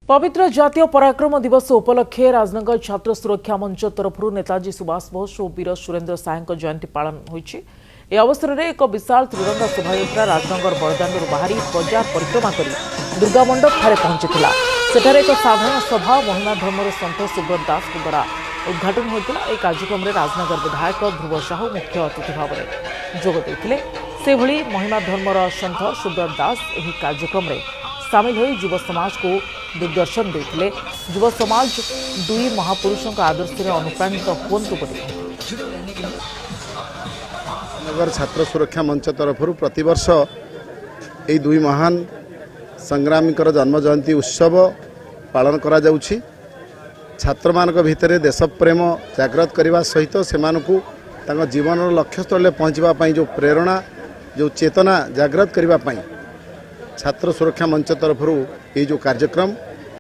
पवित्र जातीय पराक्रम दिवस उपलक्षे राजनगर छात्र सुरक्षा मंच तरफ नेताजी सुभाष बोस और वीर सुरेंद्र साय जयंती पालन होती। ए अवसर में एक विशाल त्रिरंगा शोभायात्रा राजनगर बड़दाण्डर बाहरी बजार परिक्रमा कर दुर्गा मंडप ठारे पहुंचीला। सेठारे एक साधारण सभा महिमा धर्मर सन्थ सुब्रत दास द्वारा उद्घाटन होता। एक कार्यक्रम में राजनगर विधायक ध्रुव साहू मुख्य अतिथि भाव में जोगदे। से भली महिमा धर्मर सन्थ सुब्रत दास यह कार्यक्रम में सामिल हो युव समाज को दिग्दर्शन देते। युव समाज दुई महापुरुषों का आदर्श में अनुप्राणित हुंतु। नगर छात्र सुरक्षा मंच तरफ प्रतिवर्ष यही दुई महान संग्रामी जन्म जयंती उत्सव पालन करा जाउछि। छात्र मानक भितर देशप्रेम जागृत करने सहित से जीवन लक्ष्यस्थल पहुँचवाई जो प्रेरणा जो चेतना जागृत करने छात्र सुरक्षा मंच तरफ ये जो कार्यक्रम